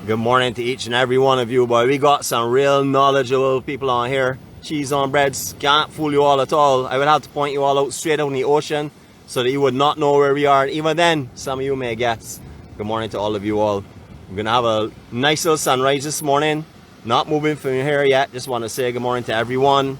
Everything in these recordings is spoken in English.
Good morning to each and every one of you, boy. We got some real knowledgeable people on here. Cheese on breads can't fool you all at all. I would have to point you all out straight out in the ocean so that you would not know where we are. Even then, some of you may guess. Good morning to all of you all. We're going to have a nice little sunrise this morning. Not moving from here yet. Just want to say good morning to everyone.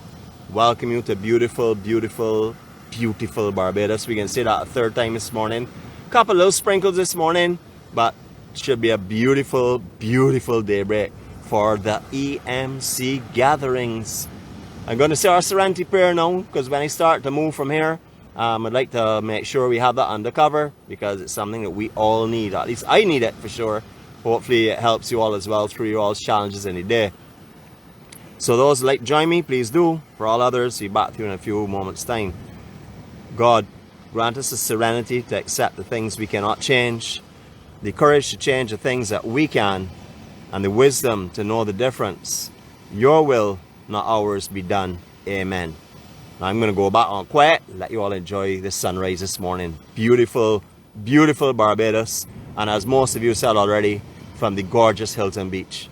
Welcome you to beautiful, beautiful, beautiful Barbados. We can say that a third time this morning. Couple little sprinkles this morning, but should be a beautiful, beautiful daybreak for the EMC gatherings. I'm going to say our Serenity Prayer now, because when I start to move from here, I'd like to make sure we have that undercover, because it's something that we all need. At least I need it for sure. Hopefully it helps you all as well through your all's challenges in the day. So those who like to join me, please do. For all others, we'll be back to you in a few moments' time. God, grant us the serenity to accept the things we cannot change, the courage to change the things that we can, and the wisdom to know the difference. Your will, not ours, be done. Amen. Now I'm going to go back on quiet, let you all enjoy the sunrise this morning. Beautiful, beautiful Barbados, and as most of you said already, from the gorgeous Hilton Beach.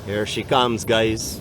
Here she comes, guys.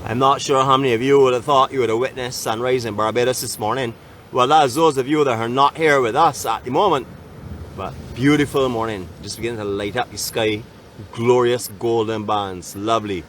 I'm not sure how many of you would have thought you would have witnessed sunrise in Barbados this morning. Well, that's those of you that are not here with us at the moment. But beautiful morning, just beginning to light up the sky. Glorious golden bands, lovely.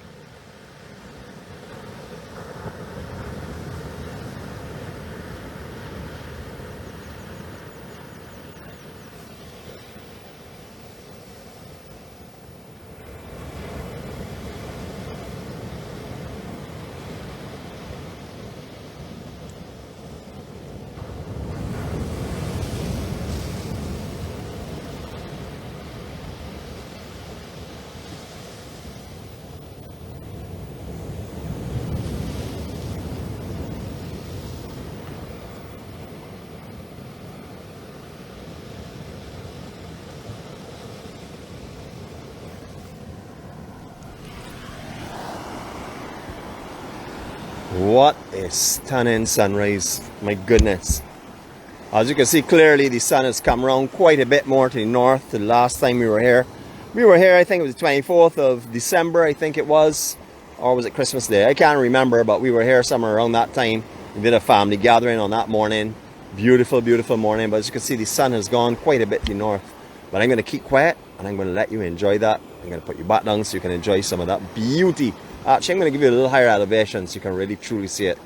What a stunning sunrise, my goodness. As you can see clearly, the sun has come around quite a bit more to the north than the last time we were here. We were here, I think it was the 24th of December, I think it was. Or was it Christmas Day? I can't remember, but we were here somewhere around that time. We did a family gathering on that morning. Beautiful, beautiful morning. But as you can see, the sun has gone quite a bit to the north. But I'm going to keep quiet and I'm going to let you enjoy that. I'm going to put you back down so you can enjoy some of that beauty. Actually, I'm going to give you a little higher elevation so you can really truly see it.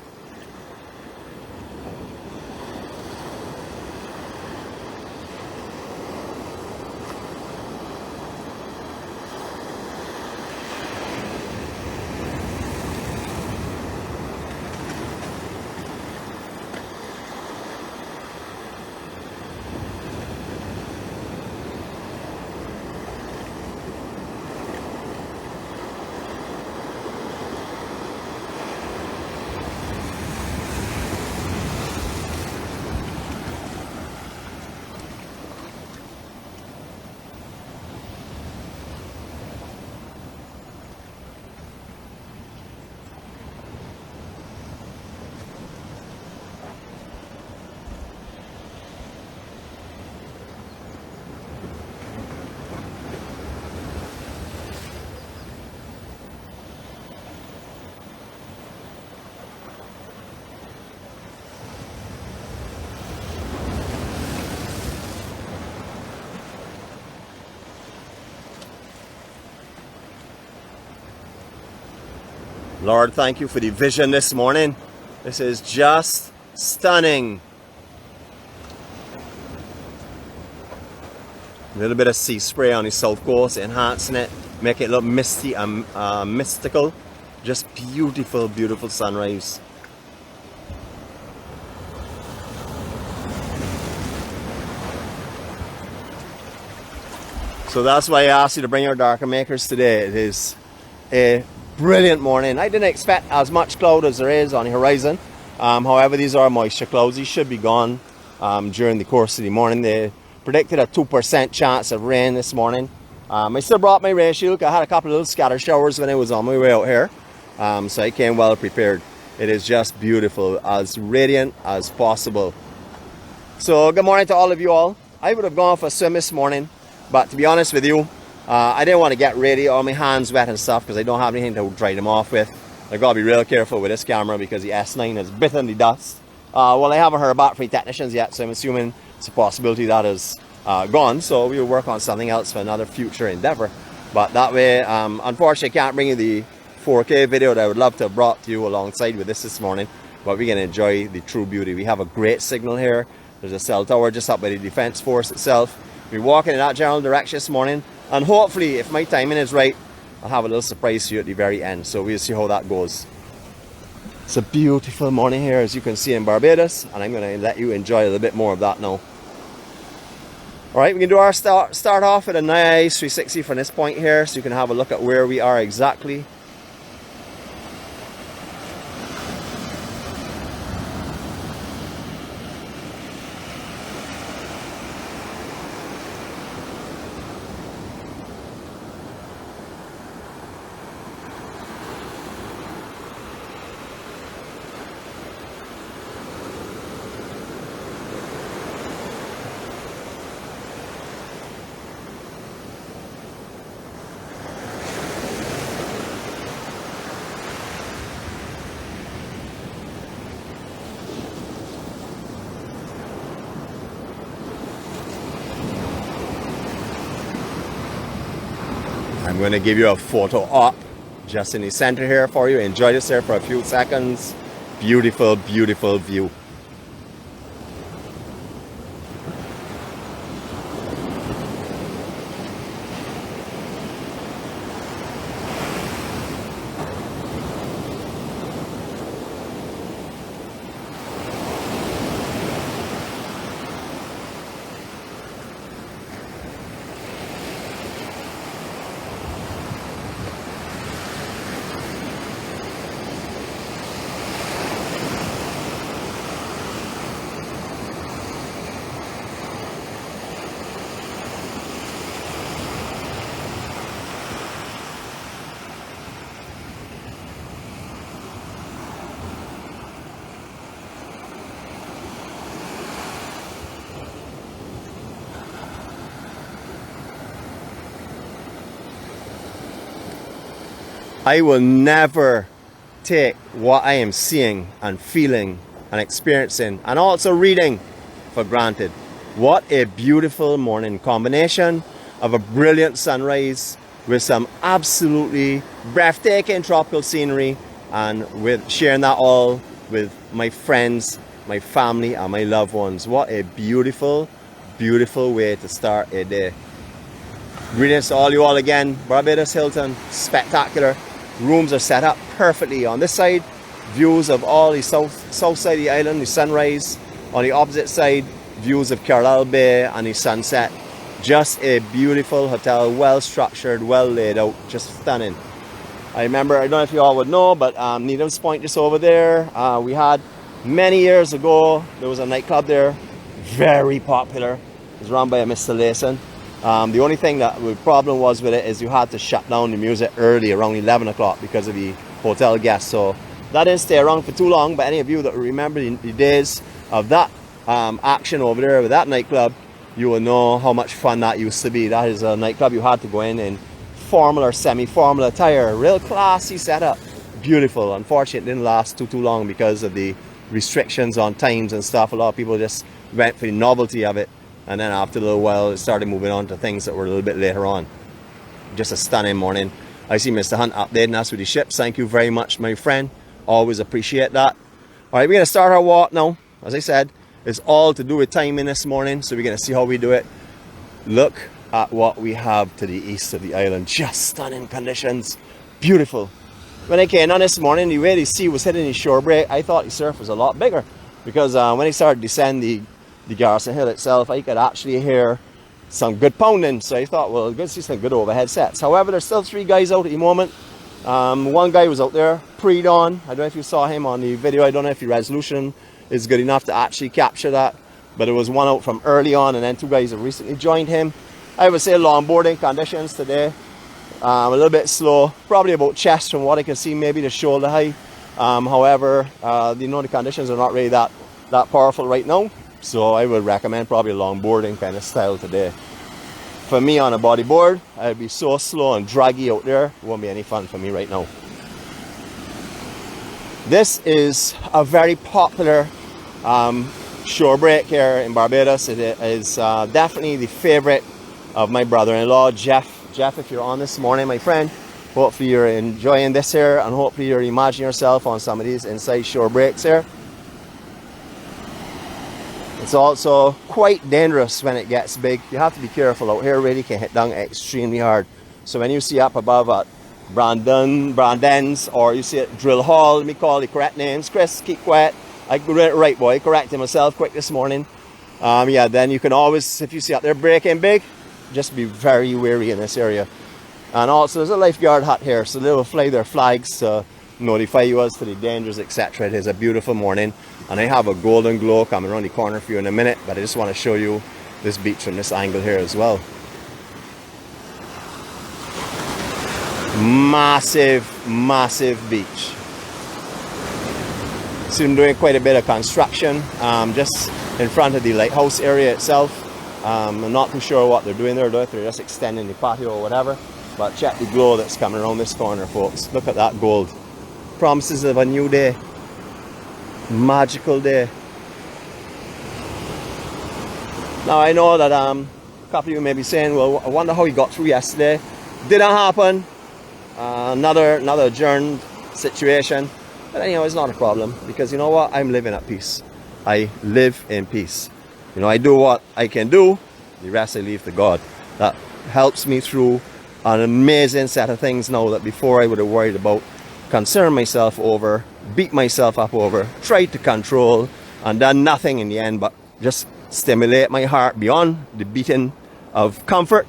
Lord, thank you for the vision this morning. This is just stunning. A little bit of sea spray on the south coast, enhancing it, make it look misty and mystical. Just beautiful, beautiful sunrise. So that's why I asked you to bring your darker makers today. It is a brilliant morning. I didn't expect as much cloud as there is on the horizon. However, these are moisture clouds. These should be gone during the course of the morning. They predicted a 2% chance of rain this morning. I still brought my rain shield. I had a couple of little scatter showers when I was on my way out here. So I came well prepared. It is just beautiful, as radiant as possible. So good morning to all of you all. I would have gone for a swim this morning, but to be honest with you, I didn't want to get ready, all my hands wet and stuff, because I don't have anything to dry them off with. I've got to be real careful with this camera because the S9 is bitten the dust. Well, I haven't heard back from the technicians yet, so I'm assuming it's a possibility that is gone. So we will work on something else for another future endeavor. But that way, unfortunately, I can't bring you the 4K video that I would love to have brought to you alongside with this morning. But we're going to enjoy the true beauty. We have a great signal here. There's a cell tower just up by the Defence Force itself. We're walking in that general direction this morning. And hopefully, if my timing is right, I'll have a little surprise for you at the very end. So we'll see how that goes. It's a beautiful morning here, as you can see, in Barbados. And I'm going to let you enjoy a little bit more of that now. Alright, we can do our start off with a nice 360 from this point here, so you can have a look at where we are exactly. I'm going to give you a photo op just in the center here for you. Enjoy this here for a few seconds. Beautiful, beautiful view. I will never take what I am seeing and feeling and experiencing and also reading for granted. What a beautiful morning combination of a brilliant sunrise with some absolutely breathtaking tropical scenery, and with sharing that all with my friends, my family and my loved ones. What a beautiful, beautiful way to start a day. Greetings to all you all again. Barbados Hilton, spectacular. Rooms are set up perfectly on this side. Views of all the south side of the island, the sunrise. On the opposite side, views of Carlisle Bay and the sunset. Just a beautiful hotel, well structured, well laid out, just stunning. I remember, I don't know if you all would know, but Needham's Point just over there, we had many years ago, there was a nightclub there, very popular. It was run by a Mr. Layson. The only thing that the problem was with it is you had to shut down the music early, around 11 o'clock, because of the hotel guests. So that didn't stay around for too long, but any of you that remember the days of that action over there with that nightclub, you will know how much fun that used to be. That is a nightclub you had to go in formal or semi-formal attire, real classy setup, beautiful. Unfortunately, it didn't last too long because of the restrictions on times and stuff. A lot of people just went for the novelty of it. And then after a little while, it started moving on to things that were a little bit later on. Just a stunning morning. I see Mr. Hunt updating us with the ships. Thank you very much, my friend. Always appreciate that. All right, we're gonna start our walk now. As I said, it's all to do with timing this morning, so we're gonna see how we do it. Look at what we have to the east of the island. Just stunning conditions. Beautiful. When I came on this morning, the way the sea was hitting the shore break, I thought the surf was a lot bigger, because when I started descending the Garrison Hill itself, I could actually hear some good pounding. So I thought, well, good, see some good overhead sets. However, there's still 3 guys out at the moment. One guy was out there pre-dawn. I don't know if you saw him on the video. I don't know if the resolution is good enough to actually capture that, but there was one out from early on, and then 2 guys have recently joined him. I would say longboarding conditions today, a little bit slow, probably about chest from what I can see, maybe the shoulder height. However, you know, the conditions are not really that powerful right now, so I would recommend probably a longboarding kind of style today. For me on a bodyboard, I'd be so slow and draggy out there, it won't be any fun for me right now. This is a very popular shore break here in Barbados. It is definitely the favorite of my brother-in-law, Jeff. Jeff, if you're on this morning, my friend, hopefully you're enjoying this here, and hopefully you're imagining yourself on some of these inside shore breaks here. It's also quite dangerous when it gets big. You have to be careful out here, really can hit down extremely hard. So when you see up above at Brandon's, or you see at Drill Hall, let me call the correct names. Chris, keep quiet. I got it right, boy. Correcting myself quick this morning. Yeah, then you can always, if you see out there breaking big, just be very wary in this area. And also there's a lifeguard hut here, so they will fly their flags to notify you as to the dangers, etc. It is a beautiful morning, and I have a golden glow coming around the corner for you in a minute, but I just want to show you this beach from this angle here as well. Massive beach. Soon doing quite a bit of construction just in front of the lighthouse area itself. I'm not too sure what they're doing there, though, if they're just extending the patio or whatever. But check the glow that's coming around this corner, folks. Look at that gold. Promises of a new day. Magical day. Now I know that a couple of you may be saying, well, I wonder how he got through yesterday. Didn't happen. Another adjourned situation. But anyhow, it's not a problem, because you know what? I'm living at peace. I live in peace. You know, I do what I can do, the rest I leave to God. That helps me through an amazing set of things now that before I would have worried about, concerned myself over, beat myself up over, tried to control, and done nothing in the end but just stimulate my heart beyond the beating of comfort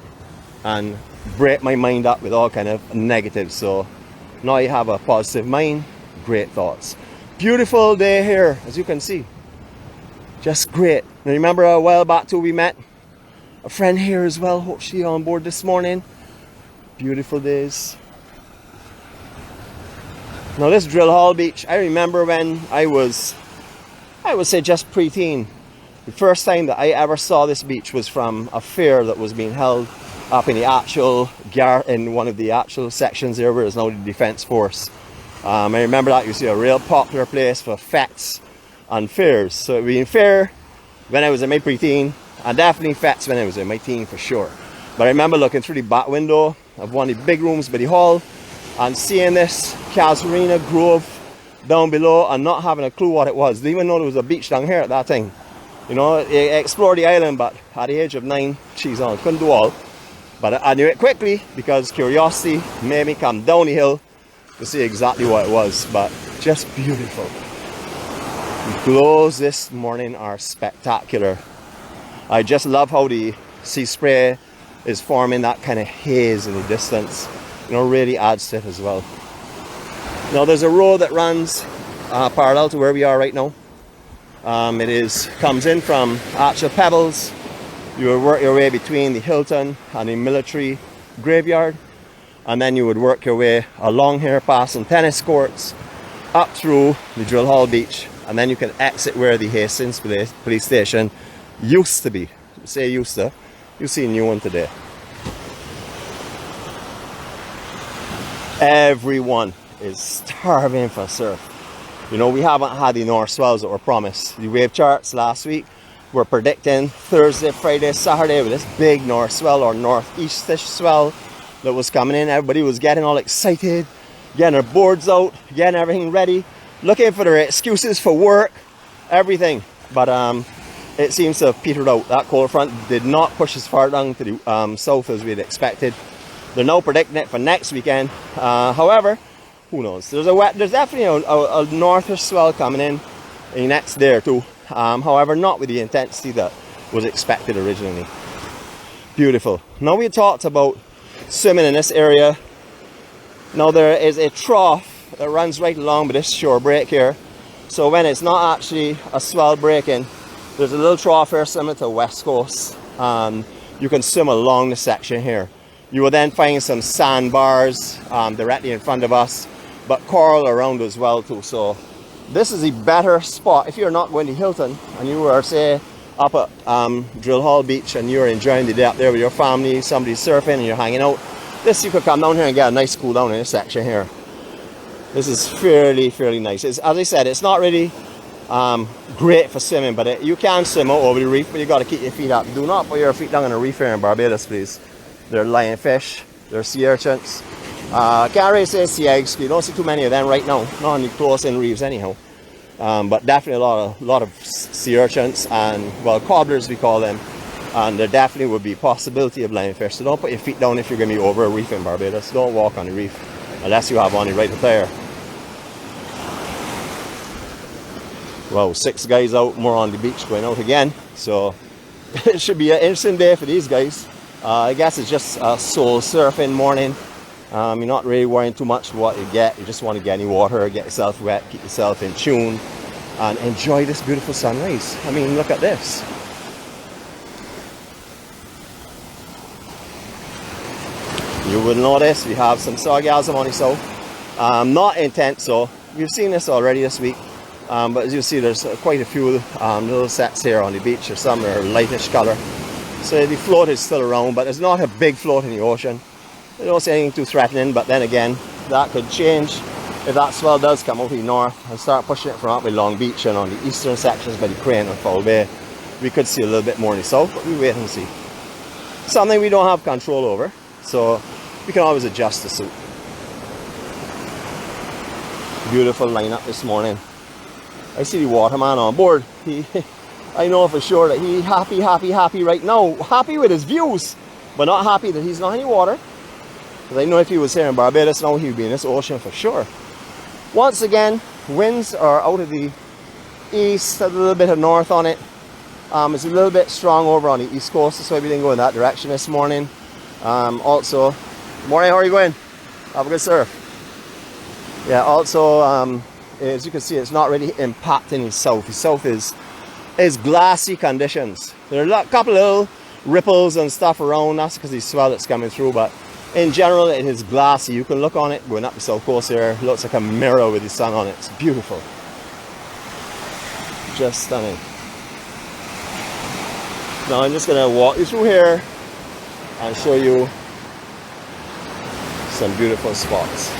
and break my mind up with all kind of negatives. So now I have a positive mind, great thoughts. Beautiful day here, as you can see. Just great. Now remember a while back too we met a friend here as well. Hope she's on board this morning. Beautiful days. Now this Drill Hall Beach, I remember when I would say just preteen. The first time that I ever saw this beach was from a fair that was being held up in the actual in one of the actual sections there where there's now the Defence Force. I remember that used to be a real popular place for fetes and fairs. So it being fair when I was in my preteen, and definitely fetes when I was in my teen for sure. But I remember looking through the back window of one of the big rooms by the hall and seeing this casuarina grove down below and not having a clue what it was. Didn't even know there was a beach down here at that time. You know, I explored the island, but at the age of 9, geez, I couldn't do all. But I knew it quickly because curiosity made me come down the hill to see exactly what it was. But just beautiful. The glows this morning are spectacular. I just love how the sea spray is forming that kind of haze in the distance. You know, really adds to it as well. Now there's a road that runs parallel to where we are right now. It comes in from Archer Pebbles. You would work your way between the Hilton and the military graveyard, and then you would work your way along here past some tennis courts up through the Drill Hall Beach, and then you can exit where the Hastings police station used to be. Say used to, you see a new one today. Everyone is starving for surf. You know, we haven't had the north swells that were promised. The wave charts last week were predicting Thursday, Friday, Saturday with this big north swell or northeastish swell. that was coming in. Everybody was getting all excited, getting their boards out, getting everything ready, looking for their excuses for work, everything. But it seems to have petered out. That cold front did not push as far down to the south as we had expected. They're now predicting it for next weekend. However, who knows? There's definitely a norther swell coming in the next day or two. However, not with the intensity that was expected originally. Beautiful. Now we talked about swimming in this area. Now there is a trough that runs right along with this shore break here. So when it's not actually a swell breaking, there's a little trough here similar to West Coast. You can swim along the section here. You will then find some sandbars directly in front of us, but coral around as well too. So this is a better spot if you're not going to Hilton and you are, say, up at Drill Hall Beach and you're enjoying the day up there with your family, somebody's surfing and you're hanging out. This, you could come down here and get a nice cool down in this section here. This is fairly nice. As I said, it's not really great for swimming, but you can swim out over the reef, but you got to keep your feet up. Do not put your feet down on a reef here in Barbados, please. There are lionfish, there are sea urchins. Can't really say sea eggs, you don't see too many of them right now, not on the close-in reefs anyhow. But definitely a lot of sea urchins and, well, cobblers we call them. And there definitely would be possibility of lionfish. So don't put your feet down if you're going to be over a reef in Barbados. Don't walk on the reef unless you have on the right attire. Well, 6 guys out, more on the beach going out again. So it should be an interesting day for these guys. I guess it's just a soul surfing morning. You're not really worrying too much what you get. You just want to get any water, get yourself wet, keep yourself in tune, and enjoy this beautiful sunrise. I mean, look at this. You will notice we have some sargassum on the south. Not intense, so we've seen this already this week. But as you see, there's quite a few little sets here on the beach. There's some that are lightish color. So the float is still around, but there's not a big float in the ocean. I don't see anything too threatening, but then again, that could change if that swell does come over the north and start pushing it from up by Long Beach and on the eastern sections by the Crane and Foul Bay. We could see a little bit more in the south, but we wait and see. Something we don't have control over, so we can always adjust the suit. Beautiful lineup this morning. I see the waterman on board. I know for sure that he's happy right now. Happy with his views, but not happy that he's not in the water. Because I know if he was here in Barbados now, he would be in this ocean for sure. Once again, winds are out of the east, a little bit of north on it. It's a little bit strong over on the east coast, so we didn't go in that direction this morning. Also, morning, how are you going? Have a good surf. Yeah, also, as you can see, it's not really impacting the south. The south is glassy conditions. There are a couple of little ripples and stuff around. That's because the swell that's coming through, but in general, it is glassy. You can look on it going up the south coast here. It looks like a mirror with the sun on it. It's beautiful. Just stunning. Now I'm just going to walk you through here and show you some beautiful spots.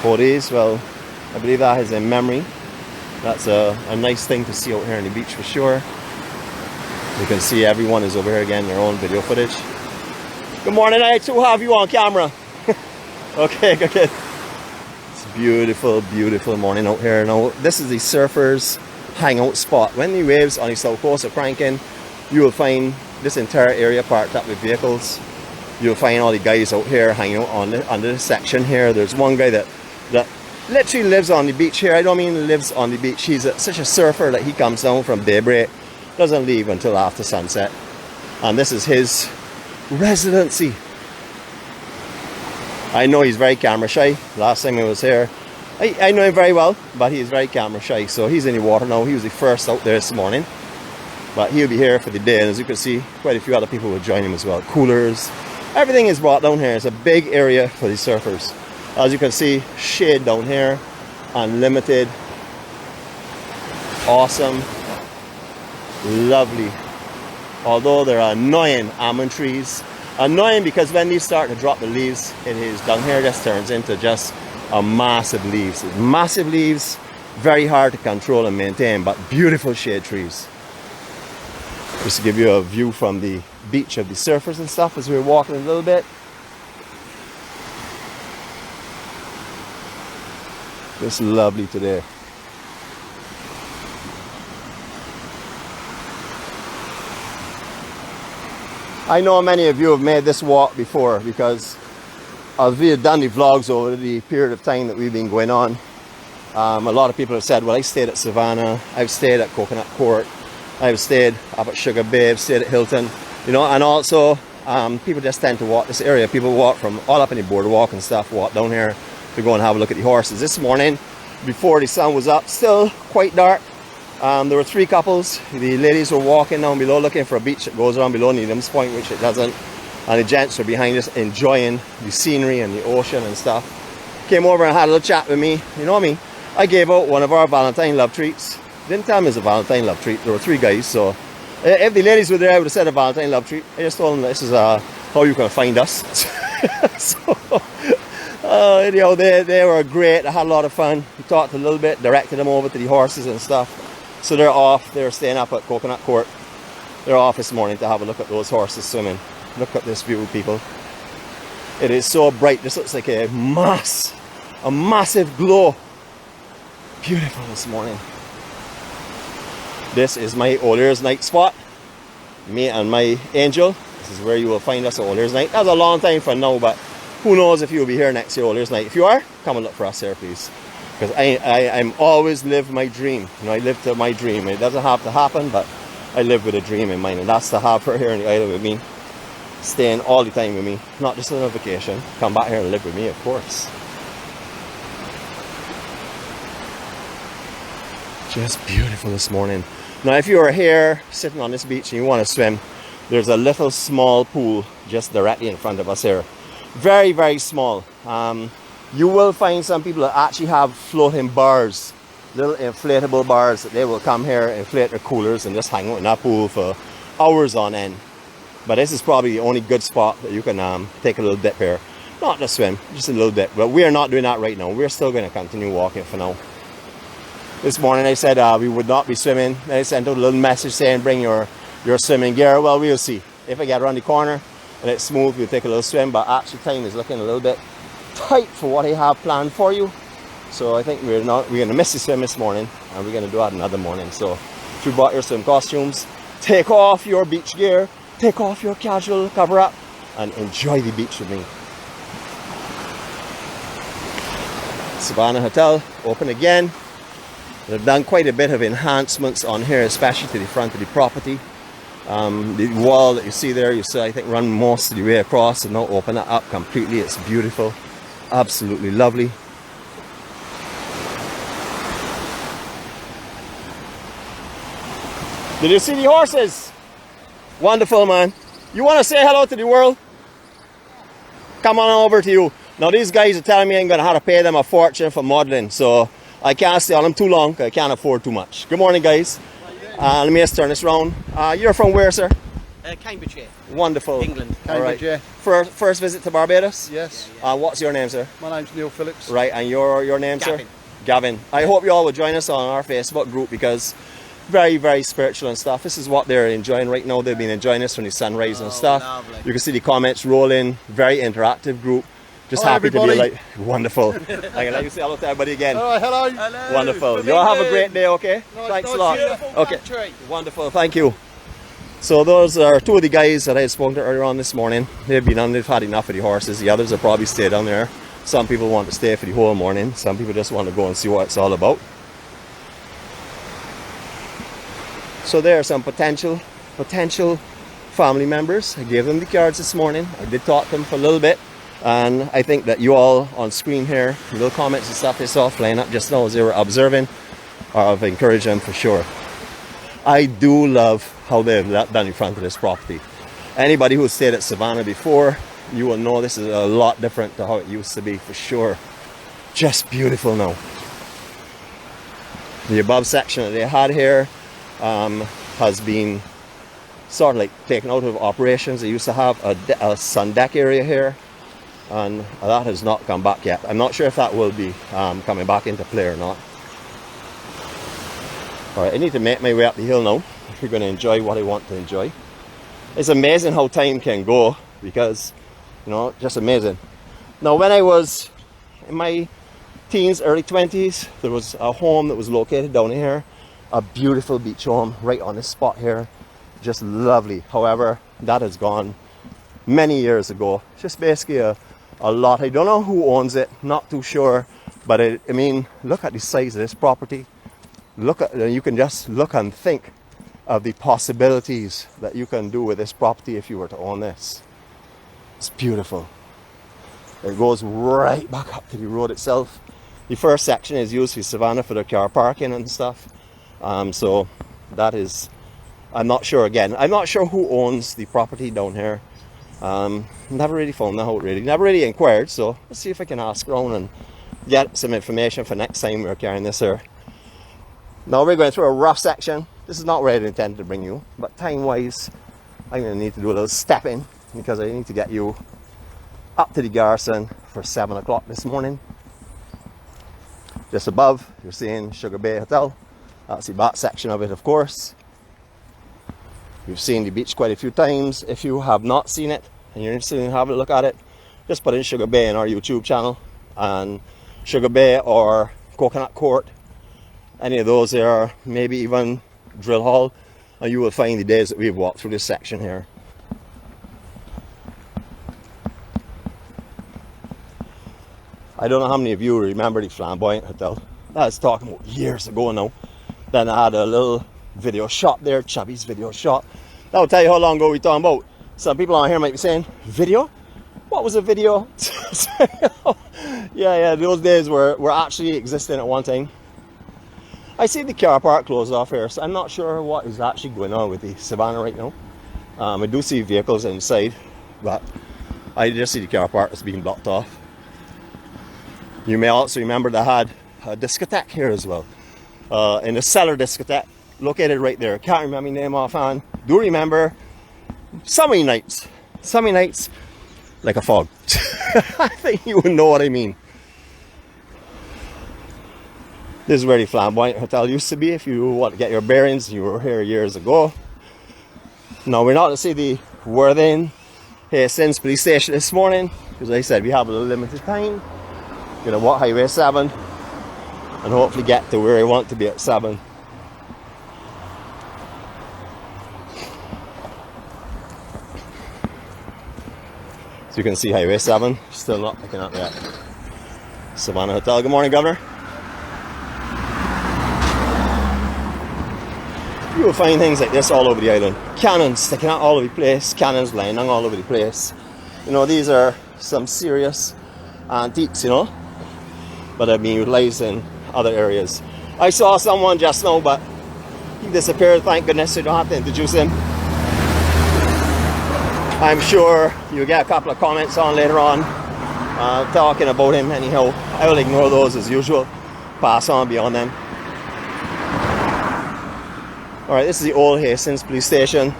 Bodies, well, I believe that is in memory. That's a nice thing to see out here on the beach for sure. You can see everyone is over here again, their own video footage. Good morning, I too have you on camera. Okay, good. It's a beautiful morning out here. Now, this is the surfers' hangout spot. When the waves on the south coast are cranking, you will find this entire area parked up with vehicles. You'll find all the guys out here hanging out under this section here. There's one guy that literally lives on the beach here. I don't mean lives on the beach. He's such a surfer that he comes down from Daybreak, doesn't leave until after sunset. And this is his residency. I know he's very camera shy. Last time I was here, I know him very well, but he's very camera shy. So he's in the water now. He was the first out there this morning. But he'll be here for the day. And as you can see, quite a few other people will join him as well. Coolers. Everything is brought down here. It's a big area for the surfers. As you can see, shade down here, unlimited, awesome, lovely. Although there are annoying almond trees. Annoying because when these start to drop the leaves, it is down here just turns into just a massive leaves. Massive leaves, Very hard to control and maintain, but beautiful shade trees. Just to give you a view from the beach of the surfers and stuff as we're walking a little bit. It's lovely today. I know many of you have made this walk before because as we have done the vlogs over the period of time that we've been going on, a lot of people have said, well, I stayed at Savannah, I've stayed at Coconut Court, I've stayed up at Sugar Bay, I've stayed at Hilton, you know, and also people just tend to walk this area. People walk from all up in the boardwalk and stuff, walk down here to go and have a look at the horses. This morning, before the sun was up, still quite dark. There were 3 couples. The ladies were walking down below looking for a beach that goes around below Needham's Point, which it doesn't. And the gents were behind us enjoying the scenery and the ocean and stuff. Came over and had a little chat with me. You know me, I gave out one of our Valentine love treats. Didn't tell them it was a Valentine love treat. There were 3 guys, so if the ladies were there, I would have said a Valentine love treat. I just told them this is how you can find us. So, anyhow, they were great. I had a lot of fun. We talked a little bit, directed them over to the horses and stuff. So they're off. They're staying up at Coconut Court. They're off this morning to have a look at those horses swimming. Look at this view, people. It is so bright. This looks like a massive glow. Beautiful this morning. This is my Old Year's Night spot. Me and my angel. This is where you will find us at Old Year's Night. That's a long time from now, but who knows if you'll be here next year, Old Year's Night. If you are, come and look for us here, please. Because I'm always live my dream. You know, I live to my dream. It doesn't have to happen, but I live with a dream in mind, and that's to have her here in the island with me, staying all the time with me, not just on a vacation. Come back here and live with me, of course. Just beautiful this morning. Now, if you are here sitting on this beach and you want to swim, there's a little small pool just directly in front of us here. Very, very small. You will find some people that actually have floating bars, little inflatable bars that they will come here, inflate their coolers and just hang out in that pool for hours on end. But this is probably the only good spot that you can take a little dip here. Not to swim, just a little dip. But we are not doing that right now. We're still going to continue walking for now. This morning I said we would not be swimming. Then I sent out a little message saying bring your swimming gear. Well, we'll see. If I get around the corner and it's smooth, we'll take a little swim. But actually time is looking a little bit tight for what I have planned for you. So I think we're going to miss the swim this morning, and we're going to do that another morning. So if you bought your swim costumes, take off your beach gear, take off your casual cover up, and enjoy the beach with me. Savannah Hotel open again. They've done quite a bit of enhancements on here, especially to the front of the property. The wall that you see there, you see, I think, run most of the way across, and now open it up completely. It's beautiful, absolutely lovely. Did you see the horses? Wonderful, man. You want to say hello to the world? Come on over to you. Now these guys are telling me I'm going to have to pay them a fortune for modeling, so I can't stay on them too long because I can't afford too much. Good morning, guys. Let me just turn this round. You're from where, sir? Cambridgeshire. Wonderful. England. Cambridgeshire. Right. First visit to Barbados? Yes. What's your name, sir? My name's Neil Phillips. Right, and your name, Gavin. sir? Gavin. I hope you all will join us on our Facebook group because very, very spiritual and stuff. This is what they're enjoying right now. They've been enjoying this from the sunrise and stuff. Lovely. You can see the comments rolling. Very interactive group. Just Hello, happy everybody. to be like wonderful. I can let you say hello to everybody again. Oh, hello. Hello. Wonderful. You all have a great day, okay? Thanks a lot. Okay. Country. Wonderful. Thank you. So those are two of the guys that I had spoken to earlier on this morning. They've been on, they've had enough of the horses. The others will probably stay down there. Some people want to stay for the whole morning. Some people just want to go and see what it's all about. So there are some potential family members. I gave them the cards this morning. I did talk to them for a little bit. And I think that you all on screen here, little comments and stuff they saw flying up just now as they were observing, I've encouraged them for sure. I do love how they've done in front of this property. Anybody who stayed at Savannah before, you will know this is a lot different to how it used to be for sure. Just beautiful now. The above section that they had here has been sort of like taken out of operations. They used to have a sun deck area here, and that has not come back yet. I'm not sure if that will be coming back into play or not. Alright, I need to make my way up the hill now if you're going to enjoy what I want to enjoy. It's amazing how time can go, because, you know, just amazing. Now, when I was in my teens, early 20s, there was a home that was located down here, a beautiful beach home right on this spot here, just lovely. However, that has gone many years ago. It's just basically a lot. I don't know who owns it, not too sure, but I mean, look at the size of this property. Look at, you can just look and think of the possibilities that you can do with this property if you were to own this. It's beautiful. It goes right back up to the road itself. The first section is used for Savannah for the car parking and stuff. So that is, I'm not sure again. I'm not sure who owns the property down here. Never really found that out really. Never really inquired. So let's see if I can ask around and get some information for next time we're carrying this here. Now we're going through a rough section. This is not where I intended to bring you, but time-wise, I'm going to need to do a little stepping because I need to get you up to the Garrison for 7 o'clock this morning. Just above, you're seeing Sugar Bay Hotel. That's the back section of it, of course. You've seen the beach quite a few times. If you have not seen it and you're interested in having a look at it, just put in Sugar Bay in our YouTube channel, and Sugar Bay or Coconut Court, any of those there, maybe even Drill Hall, and you will find the days that we've walked through this section here. I don't know how many of you remember the Flamboyant Hotel. That's talking about years ago now. Then I had a little video shop there, Chubby's video shop. That will tell you how long ago we're talking about. Some people on here might be saying, video? What was a video? Yeah, those days were actually existing at one time. I see the car park closed off here, so I'm not sure what is actually going on with the Savannah right now. I do see vehicles inside, but I just see the car park is being blocked off. You may also remember they had a discotheque here as well. In the Cellar discotheque, located right there. Can't remember the name offhand. Do remember summer nights like a fog. I think you would know what I mean. This is where the Flamboyant Hotel used to be if you want to get your bearings. You were here years ago. Now we're not to see the Worthing Hastings police station this morning because like I said we have a little limited time. We're gonna walk Highway 7 and hopefully get to where I want to be at 7. So you can see Highway 7, still not picking up yet. Savannah Hotel. Good morning, Governor. You will find things like this all over the island. Cannons sticking out all over the place, cannons lying all over the place. You know, these are some serious antiques, you know, but they're being utilized in other areas. I saw someone just now, but he disappeared, thank goodness, so you don't have to introduce him. I'm sure you'll get a couple of comments on later on talking about him. Anyhow, I will ignore those as usual, pass on beyond them. Alright, this is the old Hastings police station.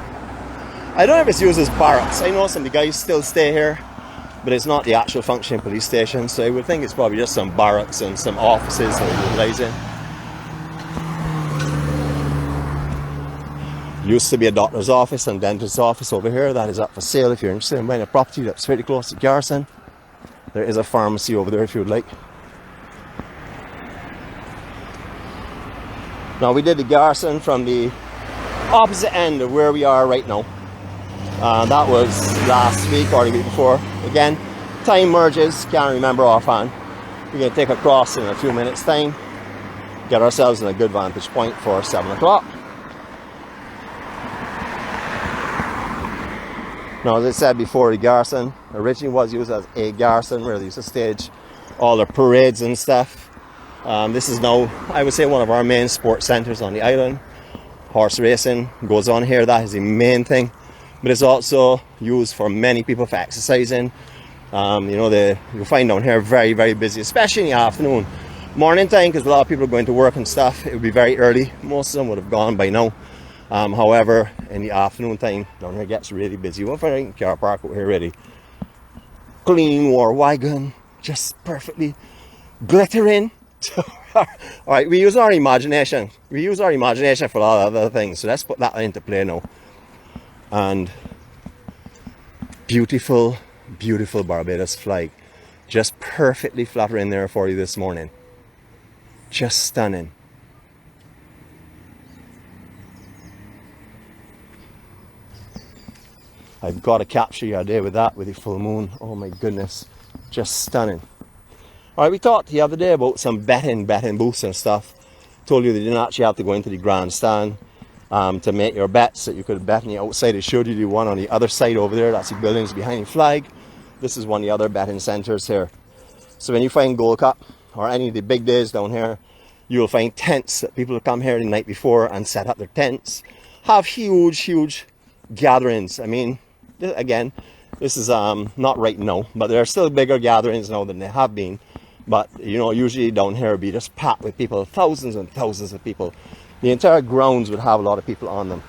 I don't know if it's used as barracks. I know some of the guys still stay here, but it's not the actual functioning police station, so I would think it's probably just some barracks and some offices that are utilizing. Used to be a doctor's office and dentist's office over here. That is up for sale if you're interested in buying a property that's pretty close to Garrison. There is a pharmacy over there if you would like. Now we did the Garrison from the opposite end of where we are right now. That was last week or the week before. Again, time merges, can't remember offhand. We're going to take a cross in a few minutes time. Get ourselves in a good vantage point for 7 o'clock. Now, as I said before, the Garrison originally was used as a garrison where they used to stage all the parades and stuff. This is now, I would say, one of our main sports centres on the island. Horse racing goes on here, that is the main thing. But it's also used for many people for exercising. You know, you'll find down here very, very busy, especially in the afternoon. Morning time, because a lot of people are going to work and stuff, it would be very early. Most of them would have gone by now. However, in the afternoon time, down here gets really busy. We'll find a car park over here ready. Clean war wagon, just perfectly glittering. All right, we use our imagination. We use our imagination for a lot of other things. So let's put that into play now. And beautiful, beautiful Barbados flag. Just perfectly fluttering there for you this morning. Just stunning. I've got to capture you there with that, with the full moon. Oh my goodness. Just stunning. Alright, we talked the other day about some betting booths and stuff. Told you they didn't actually have to go into the grandstand to make your bets, that you could bet on the outside. I showed you the one on the other side over there. That's the buildings behind the flag. This is one of the other betting centers here. So when you find Gold Cup or any of the big days down here, you'll find tents that people will come here the night before and set up their tents. Have huge gatherings. I mean, again, this is not right now, but there are still bigger gatherings now than they have been. But you know, usually down here would be just packed with people, thousands and thousands of people. The entire grounds would have a lot of people on them.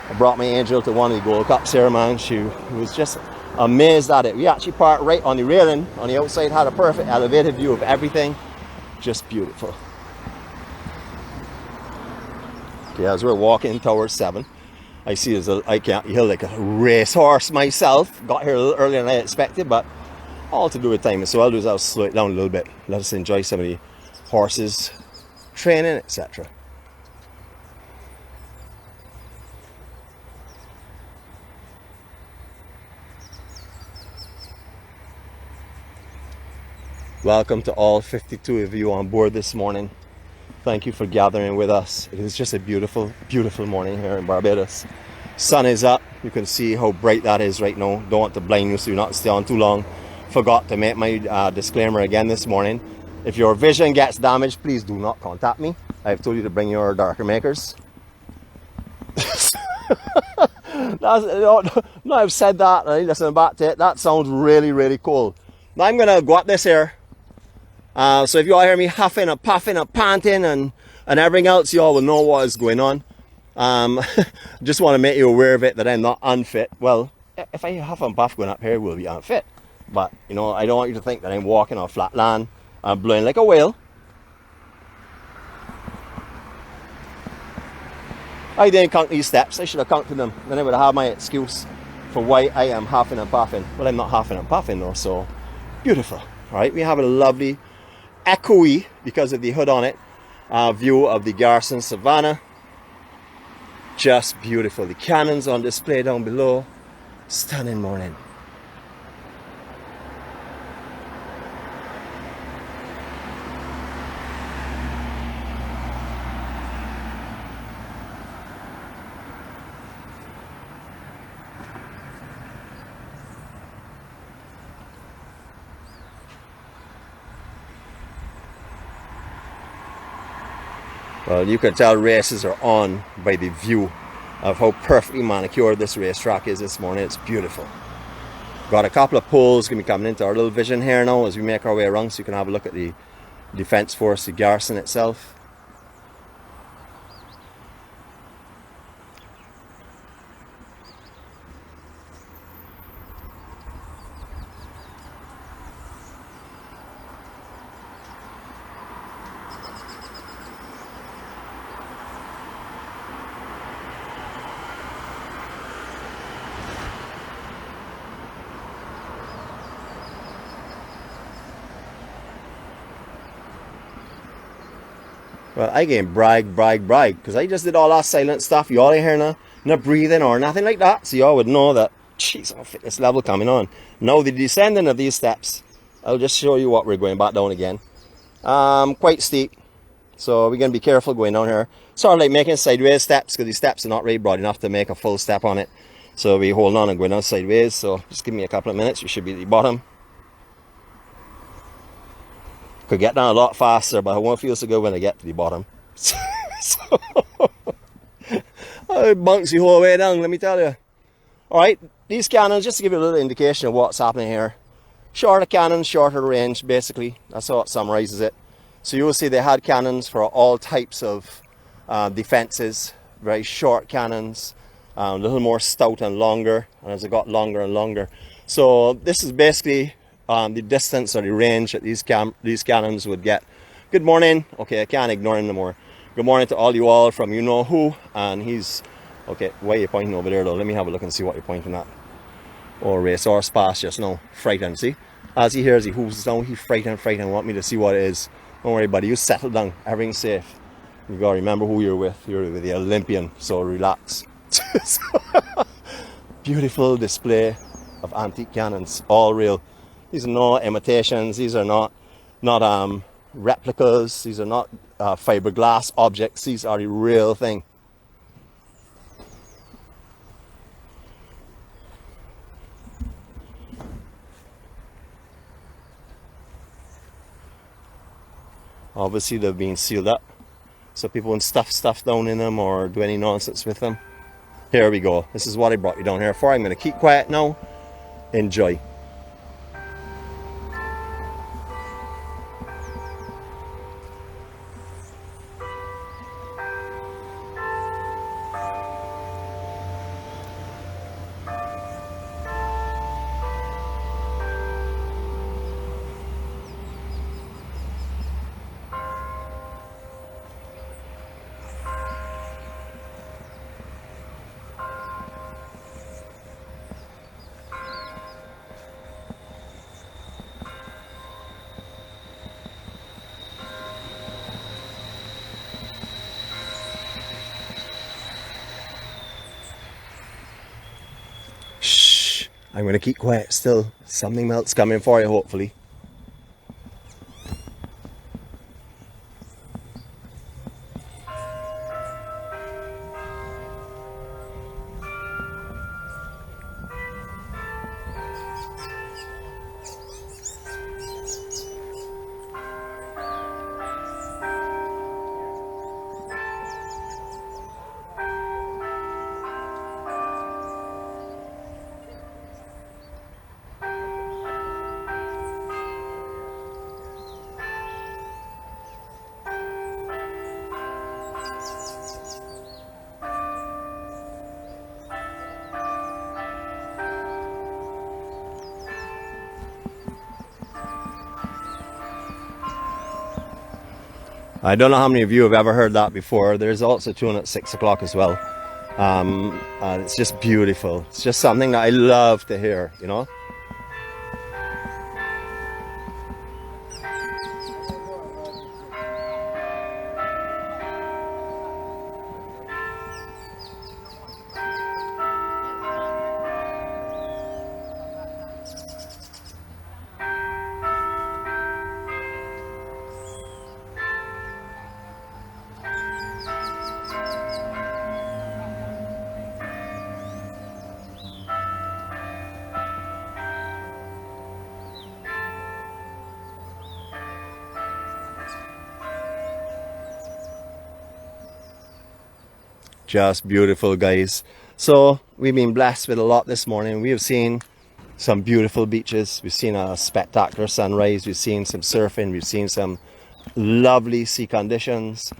I brought my angel to one of the Gold Cups here, man. She was just amazed at it. We actually parked right on the railing on the outside, had a perfect elevated view of everything. Just beautiful. Okay, as we're walking towards 7, I see I can't yell like a racehorse myself. Got here a little earlier than I expected, but all to do with timing. So I'll do is I'll slow it down a little bit. Let us enjoy some of the horses, training, etc. Welcome to all 52 of you on board this morning. Thank you for gathering with us. It is just a beautiful, beautiful morning here in Barbados. Sun is up. You can see how bright that is right now. Don't want to blind you so you're not stay on too long. Forgot to make my disclaimer again this morning. If your vision gets damaged, please do not contact me. I've told you to bring your darker makers. No, I've said that. Listen back to it. That sounds really cool. Now I'm gonna go up this here. So if you all hear me huffing and puffing and panting and everything else, you all will know what is going on. Just want to make you aware of it, that I'm not unfit. Well, if I huff and puff going up here, we'll be unfit. But, you know, I don't want you to think that I'm walking on flat land. I'm blowing like a whale. I didn't count these steps. I should have counted them. Then I would have my excuse for why I am huffing and puffing. Well, I'm not huffing and puffing though, so beautiful. All right, we have a lovely, echoey, because of the hood on it, view of the Garrison Savannah. Just beautiful. The cannons on display down below. Stunning morning. Well, you can tell races are on by the view of how perfectly manicured this racetrack is this morning. It's beautiful. Got a couple of poles going to be coming into our little vision here now as we make our way around, so you can have a look at the Defence Force, the Garrison itself. Well, I can brag, because I just did all that silent stuff. You all hear no breathing or nothing like that. So you all would know that, jeez, our fitness level coming on. Now the descending of these steps, I'll just show you what we're going back down again. Quite steep. So we're going to be careful going down here. Sort of like making sideways steps, because these steps are not really broad enough to make a full step on it. So we hold on and going down sideways. So just give me a couple of minutes. You should be at the bottom. Could get down a lot faster, but I won't feel so good when I get to the bottom. So, it bunks the whole way down, let me tell you. Alright, these cannons, just to give you a little indication of what's happening here. Shorter cannons, shorter range, basically. That's how it summarizes it. So you will see they had cannons for all types of defenses. Very short cannons, a little more stout and longer, and as it got longer and longer. So this is basically the distance or the range that these cannons would get Good morning. Okay, I can't ignore him no more. Good morning to all you all from you know who. And he's, okay, why are you pointing over there though? Let me have a look and see what you're pointing at. Oh, racehorse pass just now. Frightened, see? As he hears he hooves down, he's frightened, want me to see what it is. Don't worry, buddy, you settle down. Everything's safe. You gotta remember who you're with. You're with the Olympian, so relax. Beautiful display of antique cannons, all real. These are not imitations, these are not replicas, these are not fiberglass objects, these are the real thing. Obviously they've been sealed up so people won't stuff stuff down in them or do any nonsense with them. Here we go. This is what I brought you down here for. I'm going to keep quiet now. Enjoy. I'm going to keep quiet still. Something else coming for you, hopefully. I don't know how many of you have ever heard that before. There's also tune at 6 o'clock as well. And it's just beautiful. It's just something that I love to hear, you know. Just beautiful, guys. So we've been blessed with a lot this morning. We have seen some beautiful beaches. We've seen a spectacular sunrise. We've seen some surfing. We've seen some lovely sea conditions.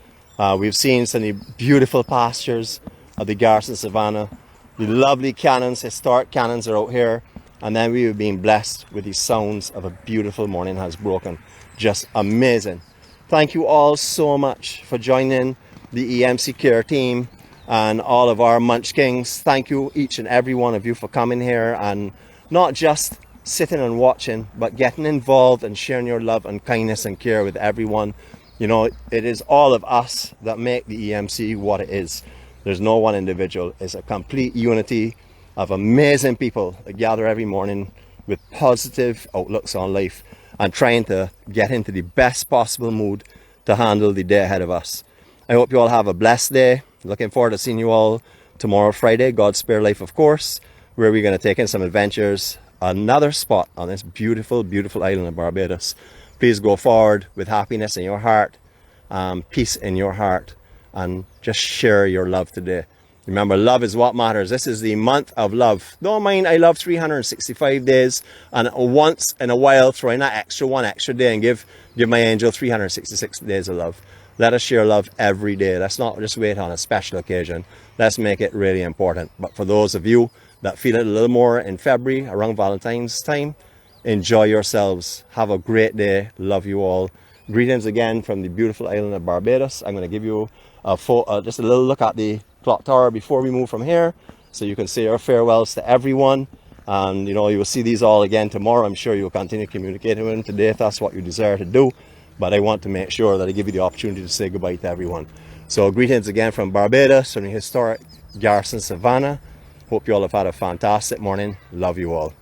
We've seen some beautiful pastures of the Garrison Savannah. The lovely cannons, historic cannons are out here. And then we have been blessed with the sounds of a beautiful morning has broken. Just amazing. Thank you all so much for joining the EMC Care team and all of our munchkins. Thank you, each and every one of you, for coming here and not just sitting and watching, but getting involved and sharing your love and kindness and care with everyone. You know, it is all of us that make the EMC what it is. There's no one individual. It's a complete unity of amazing people that gather every morning with positive outlooks on life and trying to get into the best possible mood to handle the day ahead of us. I hope you all have a blessed day. Looking forward to seeing you all tomorrow, Friday, God's Spare Life, of course, where we're going to take in some adventures, another spot on this beautiful, beautiful island of Barbados. Please go forward with happiness in your heart, peace in your heart, and just share your love today. Remember, love is what matters. This is the month of love. Don't mind, I love 365 days, and once in a while, throw in that one extra day and give my angel 366 days of love. Let us share love every day. Let's not just wait on a special occasion. Let's make it really important. But for those of you that feel it a little more in February, around Valentine's time, enjoy yourselves. Have a great day. Love you all. Greetings again from the beautiful island of Barbados. I'm going to give you just a little look at the clock tower before we move from here, so you can say our farewells to everyone. And you know, you will see these all again tomorrow. I'm sure you will continue communicating with them today if that's what you desire to do. But I want to make sure that I give you the opportunity to say goodbye to everyone. So greetings again from Barbados, from the historic Garrison Savannah. Hope you all have had a fantastic morning. Love you all.